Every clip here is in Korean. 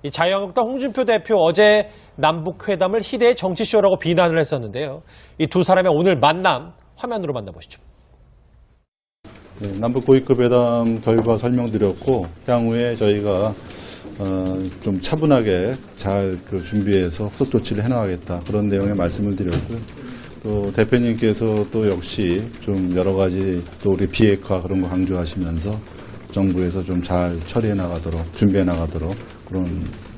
이 자유한국당 홍준표 대표 어제 남북회담을 희대의 정치쇼라고 비난을 했었는데요. 이 두 사람의 오늘 만남 화면으로 만나보시죠. 네, 남북 고위급 회담 결과 설명드렸고 향후에 저희가 좀 차분하게 잘 준비해서 후속 조치를 해나가겠다 그런 내용의 말씀을 드렸고요. 또 대표님께서 또 역시 좀 여러 가지 또 우리 비핵화 그런 거 강조하시면서 정부에서 좀 잘 처리해 나가도록 준비해 나가도록 그런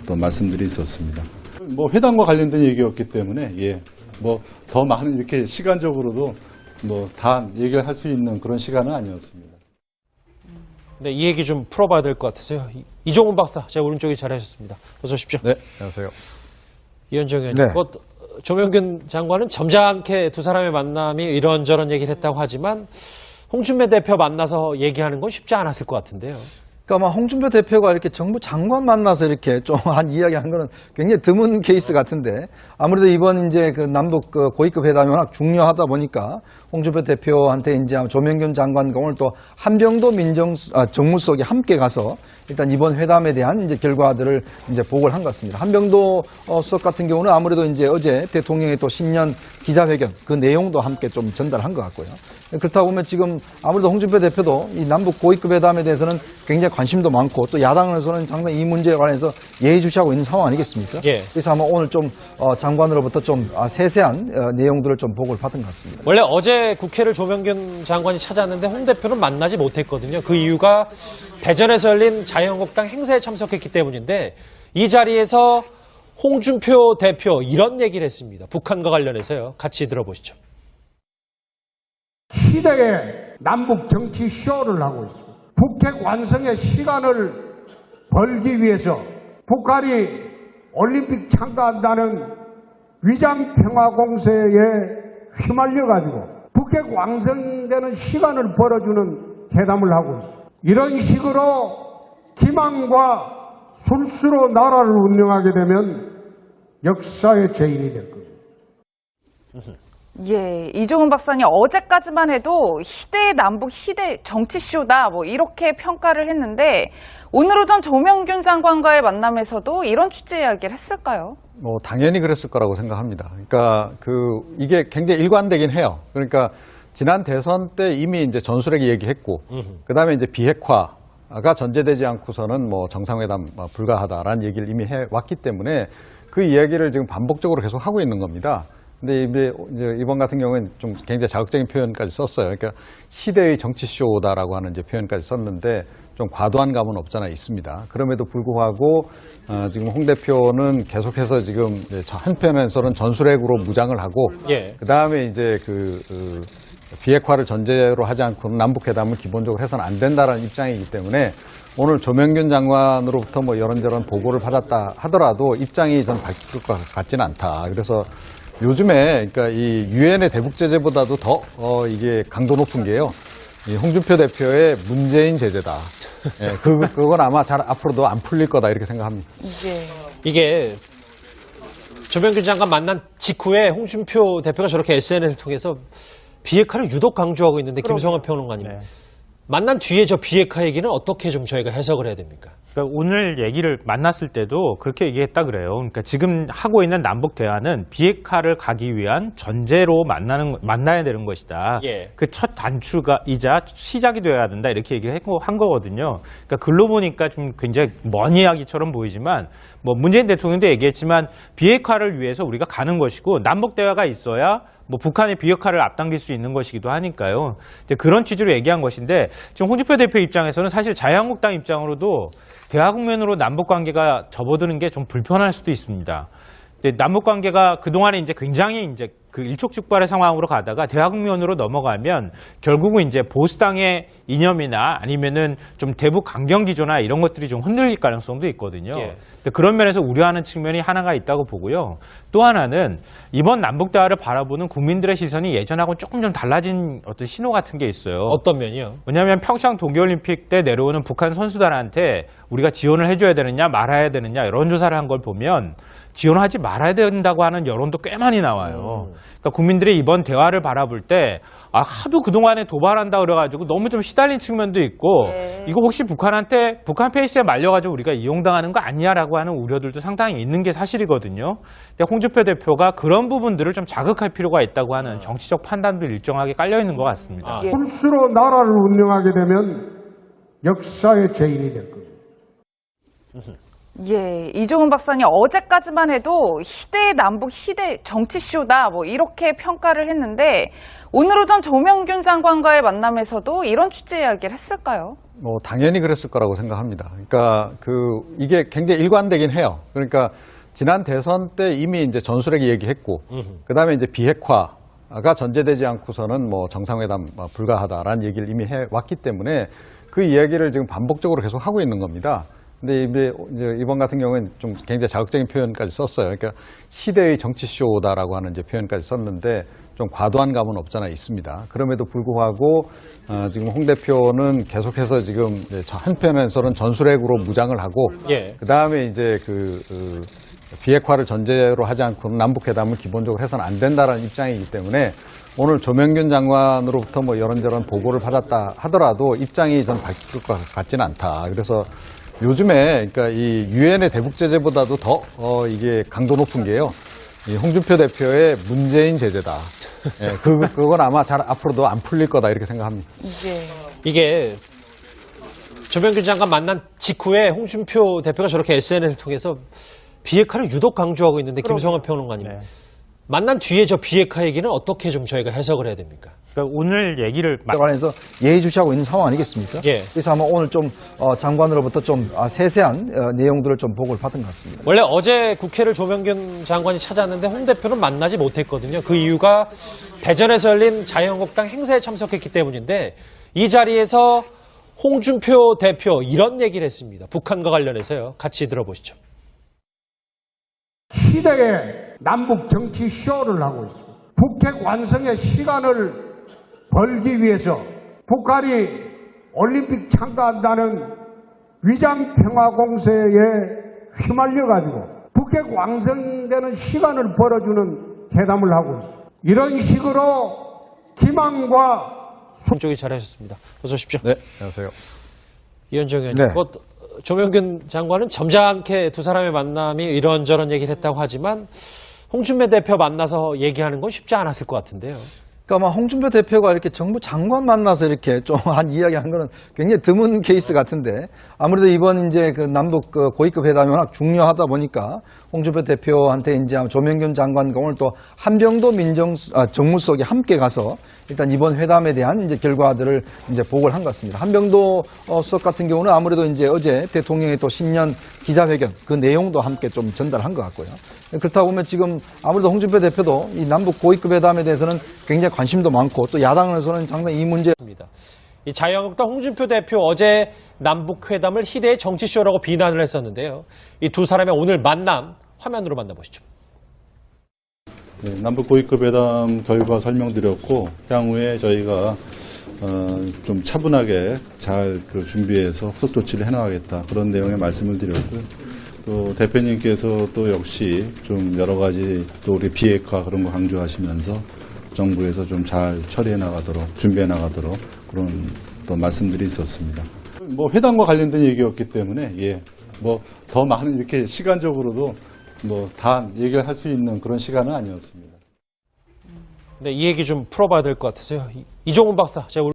또 말씀들이 있었습니다. 뭐 회담과 관련된 얘기였기 때문에 뭐 더 많은 이렇게 시간적으로도 뭐 다 얘기를 할 수 있는 그런 시간은 아니었습니다. 네, 이 얘기 좀 풀어봐야 될 것 같아서요. 이종훈 박사, 제 오른쪽에 자리하셨습니다. 어서 오십시오. 네, 안녕하세요. 이현정 의원님, 네. 조명균 장관은 점잖게 두 사람의 만남이 이런저런 얘기를 했다고 하지만 홍준표 대표 만나서 얘기하는 건 쉽지 않았을 것 같은데요. 그러니까 아마 홍준표 대표가 이렇게 정부 장관 만나서 이렇게 좀 한 이야기한 거는 굉장히 드문 케이스 같은데 아무래도 이번 이제 그 남북 고위급 회담이 워낙 중요하다 보니까 홍준표 대표한테 이제 조명균 장관과 오늘 또 한병도 정무수석이 함께 가서 일단 이번 회담에 대한 이제 결과들을 이제 보고를 한 것 같습니다. 한병도 수석 같은 경우는 아무래도 이제 어제 대통령의 또 신년 기자회견 그 내용도 함께 좀 전달한 것 같고요. 그렇다고 보면 지금 아무래도 홍준표 대표도 이 남북 고위급 회담에 대해서는 굉장히 관심도 많고 또 야당에서는 상당히 이 문제에 관해서 예의주시하고 있는 상황 아니겠습니까? 예. 그래서 아마 오늘 좀 장관으로부터 좀 세세한 내용들을 좀 보고를 받은 것 같습니다. 원래 어제 국회를 조명균 장관이 찾았는데 홍 대표는 만나지 못했거든요. 그 이유가 대전에서 열린 자유한국당 행사에 참석했기 때문인데 이 자리에서 홍준표 대표 이런 얘기를 했습니다. 북한과 관련해서요. 같이 들어보시죠. 시대의 남북 정치 쇼를 하고 있습니다. 북핵 완성의 시간을 벌기 위해서 북한이 올림픽 참가한다는 위장 평화 공세에 휘말려가지고 북핵 완성되는 시간을 벌어주는 회담을 하고 있습니다. 이런 식으로 기만과 술수로 나라를 운영하게 되면 역사의 죄인이 될 겁니다. 예, 이종훈 박사님 어제까지만 해도 희대의 남북 희대 정치쇼다 뭐 이렇게 평가를 했는데 오늘 오전 조명균 장관과의 만남에서도 이런 취재 이야기를 했을까요? 뭐 당연히 그랬을 거라고 생각합니다. 그러니까 이게 굉장히 일관되긴 해요. 그러니까 지난 대선 때 이미 이제 전술핵 얘기했고 그다음에 이제 비핵화가 전제되지 않고서는 뭐 정상회담 불가하다라는 얘기를 이미 해왔기 때문에 그 이야기를 지금 반복적으로 계속 하고 있는 겁니다. 근데 이제 이번 같은 경우는 좀 굉장히 자극적인 표현까지 썼어요. 그러니까 시대의 정치쇼다라고 하는 이제 표현까지 썼는데 좀 과도한 감은 없잖아 있습니다. 그럼에도 불구하고 지금 홍 대표는 계속해서 지금 한편에서는 전술핵으로 무장을 하고 그 다음에 이제 비핵화를 전제로 하지 않고는 남북회담을 기본적으로 해서는 안 된다라는 입장이기 때문에 오늘 조명균 장관으로부터 뭐 이런저런 보고를 받았다 하더라도 입장이 좀 바뀔 것 같지는 않다. 그래서 요즘에 그러니까 이 유엔의 대북 제재보다도 더 이게 강도 높은 게요. 이 홍준표 대표의 문재인 제재다. 예, 그건 아마 잘 앞으로도 안 풀릴 거다 이렇게 생각합니다. 이게 조명균 장관 만난 직후에 홍준표 대표가 저렇게 SNS를 통해서 비핵화를 유독 강조하고 있는데 김성환 평론가님. 네. 만난 뒤에 저 비핵화 얘기는 어떻게 좀 저희가 해석을 해야 됩니까? 그러니까 오늘 얘기를 만났을 때도 그렇게 얘기했다 그래요. 그러니까 지금 하고 있는 남북 대화는 비핵화를 가기 위한 전제로 만나야 되는 것이다. 예. 그 첫 단추이자 시작이 되어야 된다 이렇게 얘기를 한 거거든요. 그러니까 글로 보니까 좀 굉장히 먼 이야기처럼 보이지만 뭐 문재인 대통령도 얘기했지만 비핵화를 위해서 우리가 가는 것이고 남북 대화가 있어야 뭐 북한의 비핵화를 앞당길 수 있는 것이기도 하니까요. 이제 그런 취지로 얘기한 것인데 지금 홍준표 대표 입장에서는 사실 자유한국당 입장으로도 대화 국면으로 남북 관계가 접어드는 게 좀 불편할 수도 있습니다. 근데 남북 관계가 그동안에 이제 굉장히 이제 그 일촉즉발의 상황으로 가다가 대화 국면으로 넘어가면 결국은 이제 보수당의 이념이나 아니면은 좀 대북 강경 기조나 이런 것들이 좀 흔들릴 가능성도 있거든요. 근데 그런 면에서 우려하는 측면이 하나가 있다고 보고요. 또 하나는 이번 남북 대화를 바라보는 국민들의 시선이 예전하고 조금 좀 달라진 어떤 신호 같은 게 있어요. 어떤 면이요? 왜냐하면 평창 동계올림픽 때 내려오는 북한 선수단한테 우리가 지원을 해줘야 되느냐 말아야 되느냐 여론조사를 한 걸 보면 지원하지 말아야 된다고 하는 여론도 꽤 많이 나와요. 그러니까 국민들이 이번 대화를 바라볼 때 하도 그동안에 도발한다 그래가지고 너무 좀 시달린 측면도 있고 이거 혹시 북한한테 북한 페이스에 말려가지고 우리가 이용당하는 거 아니냐라고 하는 우려들도 상당히 있는 게 사실이거든요. 근데 홍준표 대표가 그런 부분들을 좀 자극할 필요가 있다고 하는 정치적 판단도 일정하게 깔려 있는 것 같습니다. 풀수로 나라를 운영하게 되면 역사의 죄인이 될 겁니다. 예, 이종훈 박사님 어제까지만 해도 희대 남북 희대 정치쇼다 뭐 이렇게 평가를 했는데 오늘 오전 조명균 장관과의 만남에서도 이런 취재 이야기를 했을까요? 뭐 당연히 그랬을 거라고 생각합니다. 그러니까 이게 굉장히 일관되긴 해요. 그러니까 지난 대선 때 이미 이제 전술핵 얘기했고, 그 다음에 이제 비핵화가 전제되지 않고서는 뭐 정상회담 불가하다라는 얘기를 이미 해왔기 때문에 그 이야기를 지금 반복적으로 계속 하고 있는 겁니다. 근데 이제 이번 같은 경우는 좀 굉장히 자극적인 표현까지 썼어요. 그러니까 시대의 정치쇼다라고 하는 이제 표현까지 썼는데 좀 과도한 감은 없잖아 있습니다. 그럼에도 불구하고 지금 홍 대표는 계속해서 지금 한편에서는 전술핵으로 무장을 하고 그 다음에 이제 비핵화를 전제로 하지 않고는 남북회담을 기본적으로 해서는 안 된다라는 입장이기 때문에 오늘 조명균 장관으로부터 뭐 이런저런 보고를 받았다 하더라도 입장이 좀 바뀔 것 같지는 않다. 그래서 요즘에 그러니까 이 유엔의 대북 제재보다도 더 이게 강도 높은 게요. 이 홍준표 대표의 문재인 제재다. 예, 그건 아마 잘 앞으로도 안 풀릴 거다 이렇게 생각합니다. 이게 조명균 장관 만난 직후에 홍준표 대표가 저렇게 SNS를 통해서 비핵화를 유독 강조하고 있는데 김성환 평론가님 만난 뒤에 저 비핵화 얘기는 어떻게 좀 저희가 해석을 해야 됩니까? 그러니까 오늘 얘기를 관해서 예의주시하고 있는 상황 아니겠습니까? 예. 그래서 아마 오늘 좀 장관으로부터 좀 세세한 내용들을 좀 보고를 받은 것 같습니다. 원래 어제 국회를 조명균 장관이 찾았는데 홍 대표는 만나지 못했거든요. 그 이유가 대전에서 열린 자유한국당 행사에 참석했기 때문인데 이 자리에서 홍준표 대표 이런 얘기를 했습니다. 북한과 관련해서요. 같이 들어보시죠. 시대의 남북 정치 쇼를 하고 있습니다. 북핵 완성의 시간을 벌기 위해서 북한이 올림픽 참가한다는 위장 평화 공세에 휘말려가지고 북핵 완성되는 시간을 벌어주는 회담을 하고 있습니다. 이런 식으로 기망과 한쪽이 잘하셨습니다. 어서 오십시오. 네, 안녕하세요. 이현정 의원님. 네. 조명균 장관은 점잖게 두 사람의 만남이 이런저런 얘기를 했다고 하지만 홍준표 대표 만나서 얘기하는 건 쉽지 않았을 것 같은데요. 그러니까 아마 홍준표 대표가 이렇게 정부 장관 만나서 이렇게 좀 한 이야기 한 거는 굉장히 드문 케이스 같은데 아무래도 이번 이제 남북 고위급 회담이 워낙 중요하다 보니까 홍준표 대표한테 이제 조명균 장관과 오늘 또 한병도 정무수석이 함께 가서 일단 이번 회담에 대한 이제 결과들을 이제 보고를 한 것 같습니다. 한병도 수석 같은 경우는 아무래도 이제 어제 대통령의 또 신년 기자회견 그 내용도 함께 좀 전달한 것 같고요. 그렇다 보면 지금 아무래도 홍준표 대표도 이 남북 고위급 회담에 대해서는 굉장히 관심도 많고 또 야당에서는 상당히 이 문제 이 자유한국당 홍준표 대표 어제 남북회담을 희대의 정치쇼라고 비난을 했었는데요. 이 두 사람의 오늘 만남 화면으로 만나보시죠. 네, 남북 고위급 회담 결과 설명드렸고 향후에 저희가 좀 차분하게 잘 준비해서 후속 조치를 해나가겠다 그런 내용의 말씀을 드렸고요. 또 대표님께서 또 역시 좀 여러 가지 또 우리 비핵화 그런 거 강조하시면서 정부에서 좀 잘 처리해 나가도록 준비해 나가도록 그런 또 말씀들이 있었습니다. 뭐 회담과 관련된 얘기였기 때문에 뭐 더 많은 이렇게 시간적으로도 뭐 다 얘기를 할 수 있는 그런 시간은 아니었습니다. 네, 이 얘기 좀 풀어봐야 될 것 같아서요. 이종훈 박사, 제가